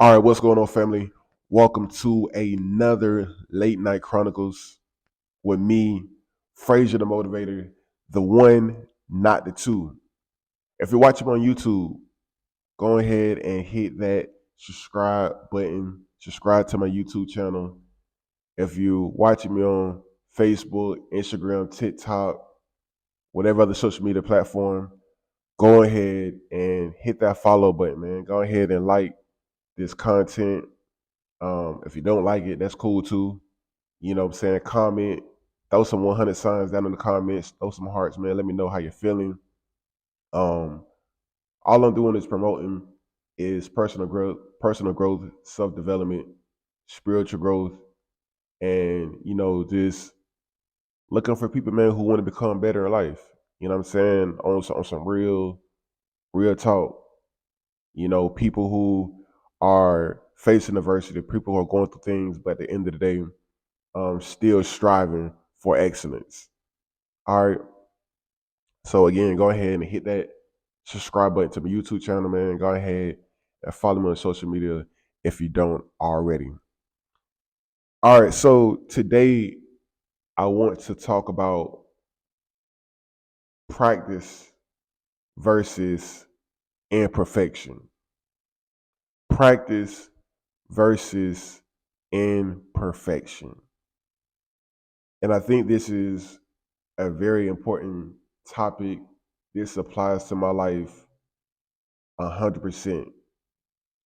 All right, what's going on, family? Welcome to another Late Night Chronicles with me, Frazier the Motivator, the one, not the two. If you're watching on YouTube, go ahead and hit that subscribe button, subscribe to my YouTube channel. If you're watching me on Facebook, Instagram, TikTok, whatever other social media platform, go ahead and hit that follow button, man. Go ahead and like this content. If you don't like it, that's cool too. You know what I'm saying? Comment, throw some 100 signs down in the comments, throw some hearts, man. Let me know how you're feeling. Um, all I'm doing is promoting is personal growth, self-development, spiritual growth, and just looking for people, man, who want to become better in life. You know what I'm saying? On some real talk. People who are facing adversity, people who are going through things, but at the end of the day, still striving for excellence. All right. So again, go ahead and hit that subscribe button to my YouTube channel, man. Go ahead and follow me on social media if you don't already. All right. So today I want to talk about practice versus imperfection. Practice versus imperfection. And I think this is a very important topic. This applies to my life 100%.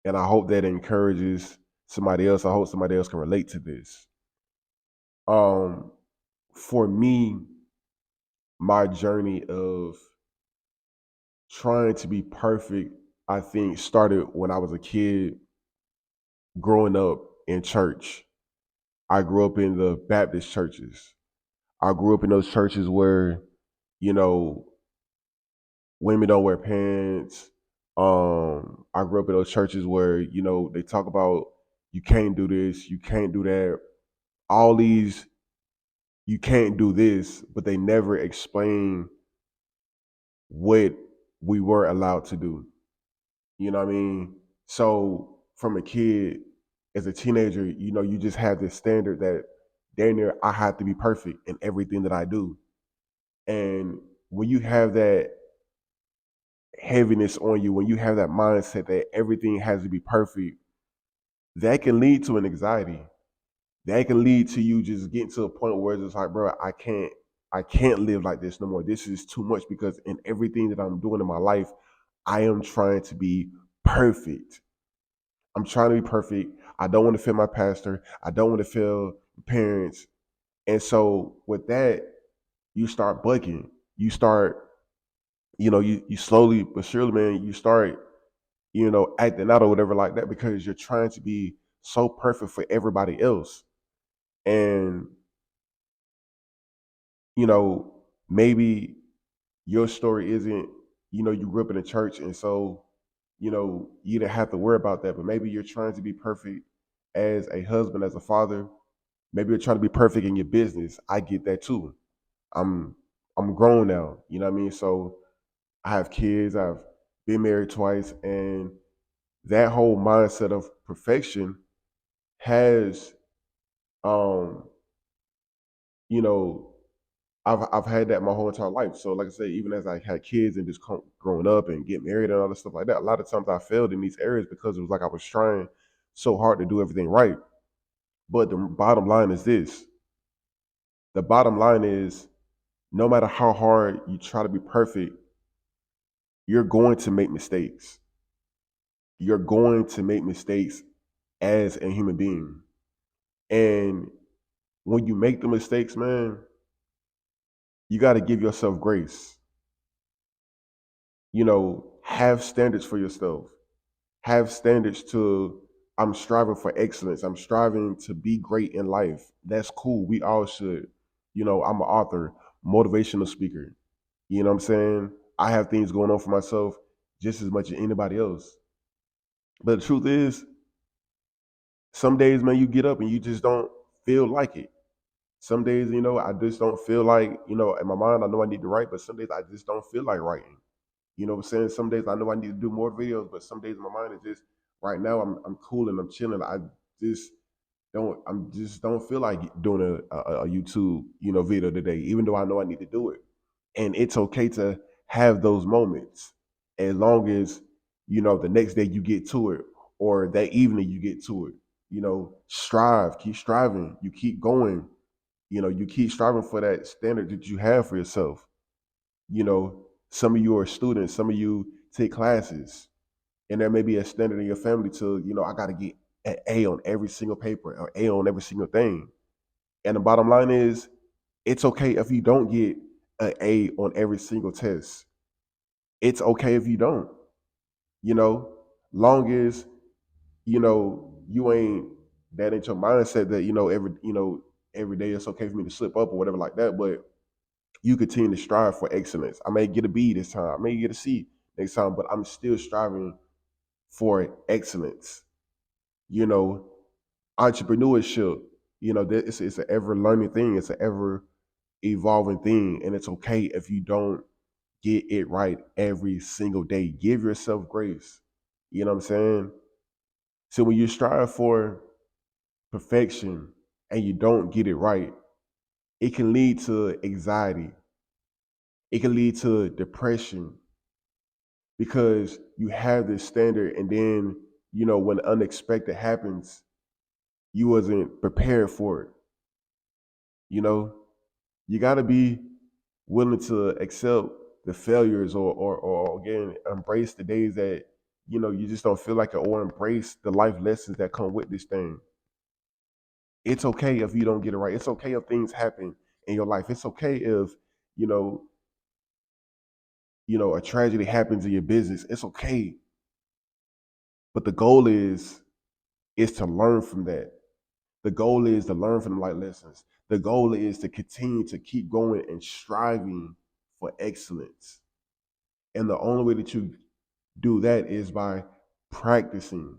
And I hope that encourages somebody else. I hope somebody else can relate to this. Um, for me, my journey of trying to be perfect, I think, started when I was a kid growing up in church. I grew up in the Baptist churches. I grew up in those churches where, you know, women don't wear pants. I grew up in those churches where, they talk about you can't do this, you can't do that, all these you can't do this, but they never explain what we were allowed to do. You know what I mean? So from a kid, as a teenager, you just have this standard that damn near I have to be perfect in everything that I do. And when you have that heaviness on you, when you have that mindset that everything has to be perfect, that can lead to an anxiety. That can lead to you just getting to a point where it's like, bro, I can't live like this no more. This is too much because in everything that I'm doing in my life, I am trying to be perfect. I'm trying to be perfect. I don't want to fail my pastor. I don't want to fail parents. And so with that, you start bugging. You start, you slowly but surely, man, you start, acting out or whatever like that because you're trying to be so perfect for everybody else. And, maybe your story isn't, you grew up in a church and so, you didn't have to worry about that. But maybe you're trying to be perfect as a husband, as a father. Maybe you're trying to be perfect in your business. I get that too. I'm I'm grown now. You know what I mean? So I have kids, I've been married twice, and that whole mindset of perfection has um, you know, I've had that my whole entire life. So, like I said, even as I had kids and just growing up and get married and all that stuff like that, a lot of times I failed in these areas because it was like I was trying so hard to do everything right. But the bottom line is this: the bottom line is, no matter how hard you try to be perfect, you're going to make mistakes. You're going to make mistakes as a human being, and when you make the mistakes, man, you got to give yourself grace. Have standards for yourself. Have standards to, I'm striving for excellence. I'm striving to be great in life. That's cool. We all should. I'm an author, motivational speaker. You know what I'm saying? I have things going on for myself just as much as anybody else. But the truth is, some days, man, you get up and you just don't feel like it. Some days, I just don't feel like, in my mind, I know I need to write, but some days I just don't feel like writing. You know what I'm saying? Some days I know I need to do more videos, but some days my mind is just Right now, I'm cool and I'm chilling. Just don't feel like doing a YouTube video today, even though I know I need to do it. And it's okay to have those moments, as long as the next day you get to it, or that evening you get to it. Strive, keep striving, you keep going. You keep striving for that standard that you have for yourself. Some of you are students, some of you take classes, and there may be a standard in your family to, I got to get an A on every single paper or A on every single thing. And the bottom line is, it's okay if you don't get an A on every single test. It's okay if you don't, you know, long as, you ain't that into your mindset that, every day it's okay for me to slip up or whatever like that. But you continue to strive for excellence. I may get a B this time, I may get a C next time, but I'm still striving for excellence. You know, Entrepreneurship, it's an ever learning thing, it's an ever evolving thing, and it's okay if you don't get it right every single day. Give yourself grace. You know what I'm saying? So when you strive for perfection and you don't get it right, it can lead to anxiety. It can lead to depression, because you have this standard, and then, when unexpected happens, you wasn't prepared for it. You know, you got to be willing to accept the failures, or again, embrace the days that, you just don't feel like it, or embrace the life lessons that come with this thing. It's okay if you don't get it right. It's okay if things happen in your life. It's okay if, you know, a tragedy happens in your business. It's okay. But the goal is to learn from that. The goal is to learn from the life lessons. The goal is to continue to keep going and striving for excellence. And the only way that you do that is by practicing.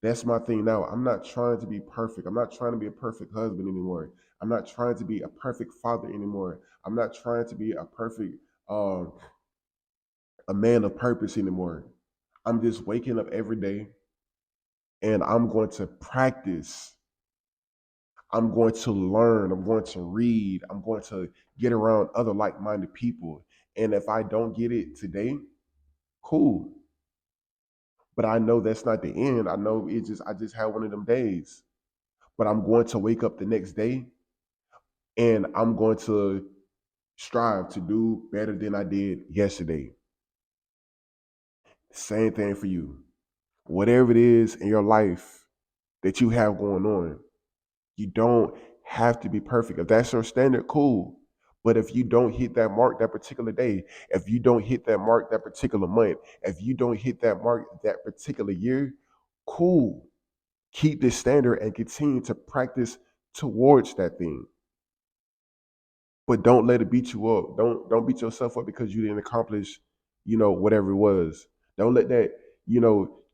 That's my thing now. I'm not trying to be perfect. I'm not trying to be a perfect husband anymore. I'm not trying to be a perfect father anymore. I'm not trying to be a perfect a man of purpose anymore. I'm just waking up every day, and I'm going to practice. I'm going to learn. I'm going to read. I'm going to get around other like-minded people. And if I don't get it today, cool. But I know that's not the end. I know I just had one of them days. But I'm going to wake up the next day, and I'm going to strive to do better than I did yesterday. Same thing for you. Whatever it is in your life that you have going on, you don't have to be perfect. If that's your standard, cool. But if you don't hit that mark that particular day, if you don't hit that mark that particular month, if you don't hit that mark that particular year, cool. Keep this standard and continue to practice towards that thing. But don't let it beat you up. Don't beat yourself up because you didn't accomplish, whatever it was. Don't let that,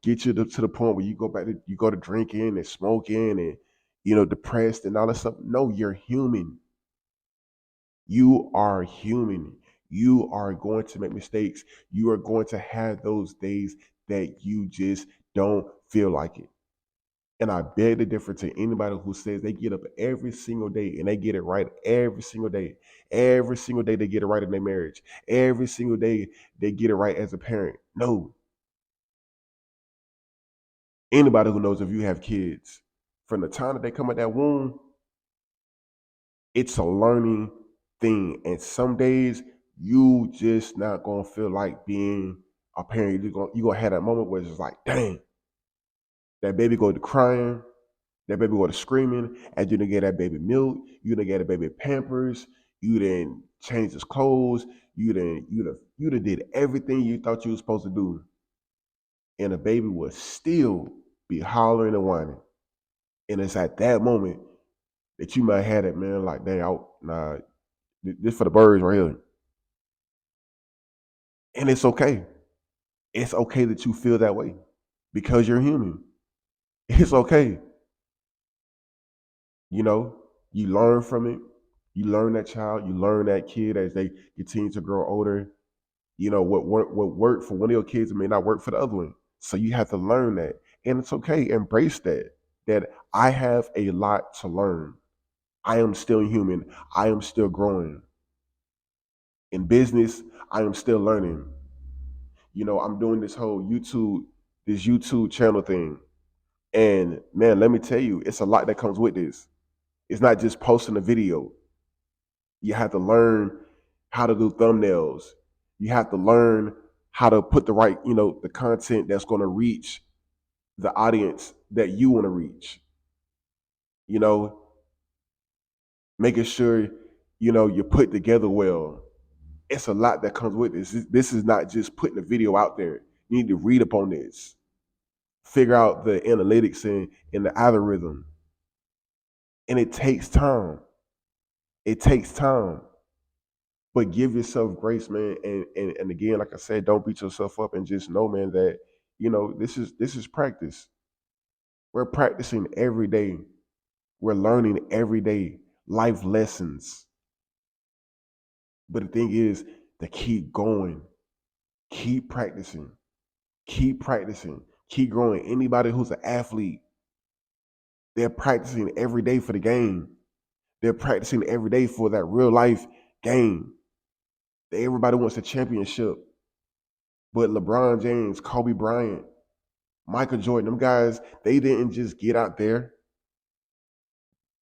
get you to the point where you go to drinking and smoking and, depressed and all that stuff. No, you're human. You are human. You are going to make mistakes. You are going to have those days that you just don't feel like it. And I beg the difference to anybody who says they get up every single day and they get it right every single day. Every single day they get it right in their marriage. Every single day they get it right as a parent. No. Anybody who knows, if you have kids, from the time that they come out that womb, it's a learning thing. And some days you just not gonna feel like being a parent. You're gonna have that moment where it's just like, dang, that baby go to crying, that baby go to screaming, and you didn't get that baby milk, you didn't get that baby Pampers, you didn't change his clothes, you done did everything you thought you were supposed to do, and the baby will still be hollering and whining. And it's at that moment that you might have it, man. Like, dang, nah, this for the birds right here. And it's okay. It's okay that you feel that way because you're human. It's okay. You know, you learn from it. You learn that child, you learn that kid as they continue to grow older. What worked for one of your kids may not work for the other one. So you have to learn that. And it's okay, embrace that. That I have a lot to learn. I am still human. I am still growing. In business, I am still learning. I'm doing this YouTube channel thing. And man, let me tell you, it's a lot that comes with this. It's not just posting a video. You have to learn how to do thumbnails. You have to learn how to put the right, the content that's going to reach the audience that you want to reach. You know, making sure, you put together well. It's a lot that comes with this. This is not just putting a video out there. You need to read up on this, figure out the analytics and the algorithm. And it takes time. It takes time. But give yourself grace, man. And again, like I said, don't beat yourself up and just know, man, that this is practice. We're practicing every day. We're learning every day. Life lessons. But the thing is to keep going, keep practicing, keep practicing, keep growing. Anybody who's an athlete, they're practicing every day for the game. They're practicing every day for that real life game. Everybody wants a championship. But LeBron James, Kobe Bryant, Michael Jordan, them guys, they didn't just get out there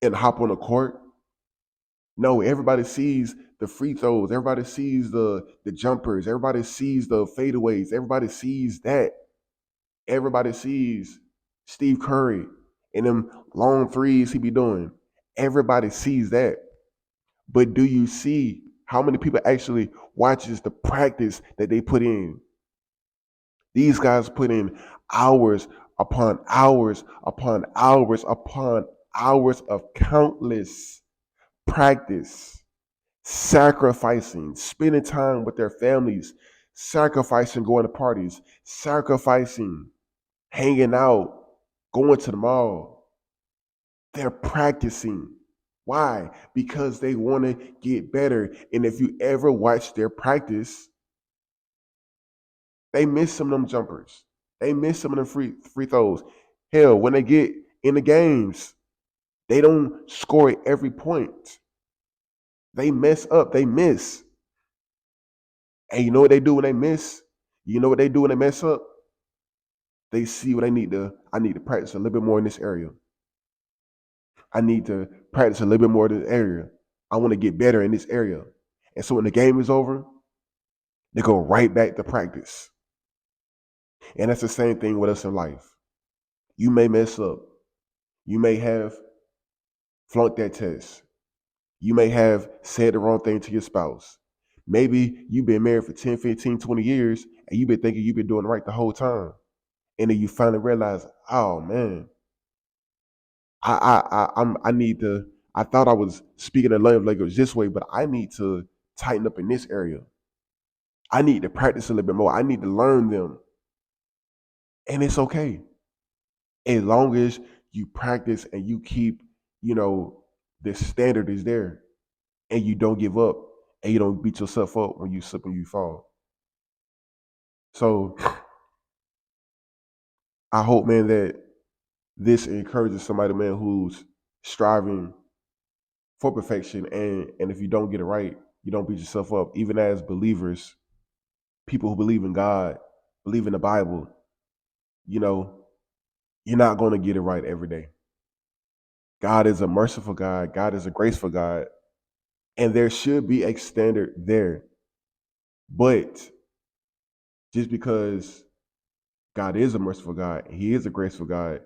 and hop on the court. No, everybody sees the free throws. Everybody sees the jumpers. Everybody sees the fadeaways. Everybody sees that. Everybody sees Steve Curry and them long threes he be doing. Everybody sees that. But do you see how many people actually watches the practice that they put in? These guys put in hours upon hours upon hours upon hours of countless practice, sacrificing, spending time with their families, sacrificing going to parties, sacrificing hanging out, going to the mall. They're practicing. Why? Because they want to get better. And if you ever watch their practice, they miss some of them jumpers. They miss some of them free throws. Hell, when they get in the games, they don't score at every point. They mess up. They miss. And you know what they do when they miss? You know what they do when they mess up? They see what I need to practice a little bit more in this area. I need to practice a little bit more in this area. I want to get better in this area. And so when the game is over, they go right back to practice. And that's the same thing with us in life. You may mess up. You may have flunked that test. You may have said the wrong thing to your spouse. Maybe you've been married for 10, 15, 20 years and you've been thinking you've been doing right the whole time. And then you finally realize, oh man, I need to. I thought I was speaking the love language this way, but I need to tighten up in this area. I need to practice a little bit more. I need to learn them, and it's okay as long as you practice and you keep, the standard is there, and you don't give up, and you don't beat yourself up when you slip and you fall. So I hope, man, that this encourages somebody, man, who's striving for perfection, and if you don't get it right, you don't beat yourself up. Even as believers, people who believe in God, believe in the Bible, you know, you're not going to get it right every day. God is a merciful God. God is a graceful God, and there should be a standard there. But just because God is a merciful God, He is a graceful God,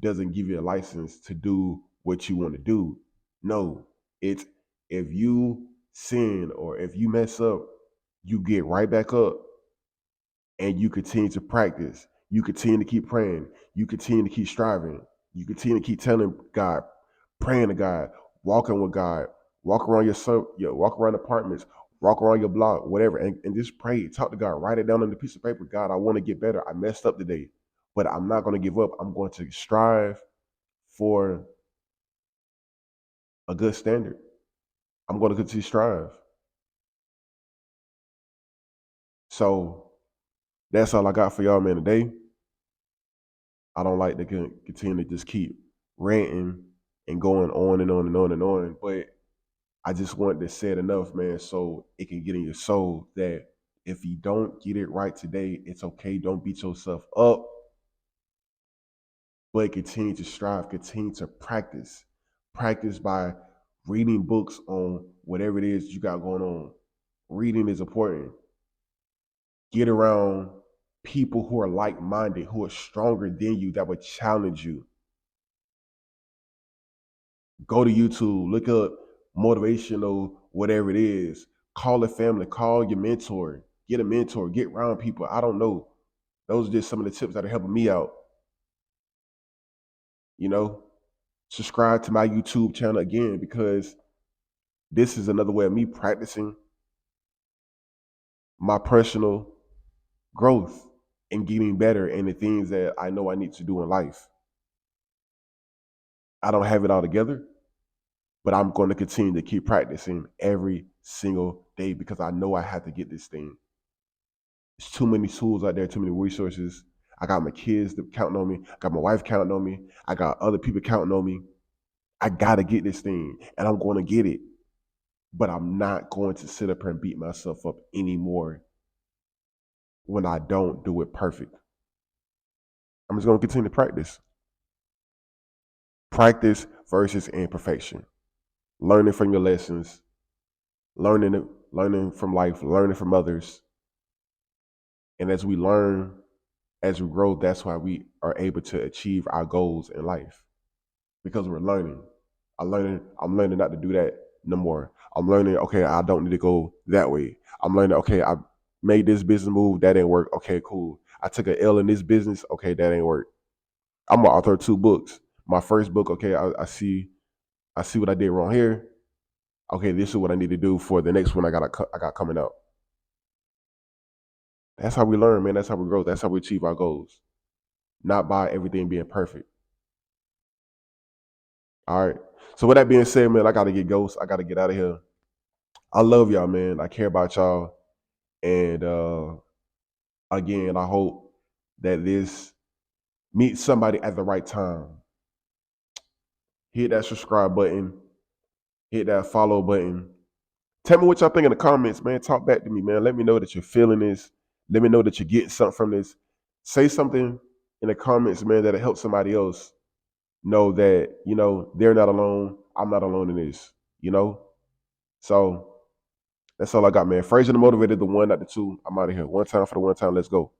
doesn't give you a license to do what you want to do. No, it's if you sin or if you mess up, you get right back up and you continue to practice. You continue to keep praying. You continue to keep striving. You continue to keep telling God, praying to God, walking with God, walk around walk around apartments, walk around your block, whatever, and just pray. Talk to God. Write it down on a piece of paper. God, I want to get better. I messed up today, but I'm not going to give up. I'm going to strive for a good standard. I'm going to continue to strive. So that's all I got for y'all, man, today. I don't like to continue to just keep ranting and going on and on and on and on. But I just want to say it enough, man, so it can get in your soul that if you don't get it right today, it's okay. Don't beat yourself up, but continue to strive, continue to practice. Practice by reading books on whatever it is you got going on. Reading is important. Get around people who are like minded, who are stronger than you, that would challenge you. Go to YouTube, look up motivational, whatever it is. Call a family, call your mentor, get a mentor, get around people. I don't know. Those are just some of the tips that are helping me out. You know, subscribe to my YouTube channel again because this is another way of me practicing my personal growth and getting better in the things that I know I need to do in life. I don't have it all together, but I'm going to continue to keep practicing every single day because I know I have to get this thing. There's too many tools out there, too many resources. I got my kids that counting on me. I got my wife counting on me. I got other people counting on me. I got to get this thing and I'm going to get it. But I'm not going to sit up here and beat myself up anymore when I don't do it perfect. I'm just going to continue to practice. Practice versus imperfection. Learning from your lessons, learning from life, learning from others. And as we learn, as we grow, that's why we are able to achieve our goals in life. Because we're learning. I'm learning not to do that no more. I'm learning, okay, I don't need to go that way. I'm learning, okay, I made this business move, that didn't work. Okay, cool. I took an L in this business, okay, that ain't work. I'm an author of 2 books. My first book, okay, I see what I did wrong here. Okay, this is what I need to do for the next one I got coming out. That's how we learn, man. That's how we grow. That's how we achieve our goals. Not by everything being perfect. All right. So with that being said, man, I gotta get ghost. I gotta get out of here. I love y'all, man. I care about y'all. And again, I hope that this meets somebody at the right time. Hit that subscribe button, hit that follow button. Tell me what y'all think in the comments, man. Talk back to me, man. Let me know that you're feeling this. Let me know that you're getting something from this. Say something in the comments, man, that'll help somebody else know that, they're not alone. I'm not alone in this, you know? So that's all I got, man. Frazier the Motivated, the one, not the two. I'm out of here. One time for the one time. Let's go.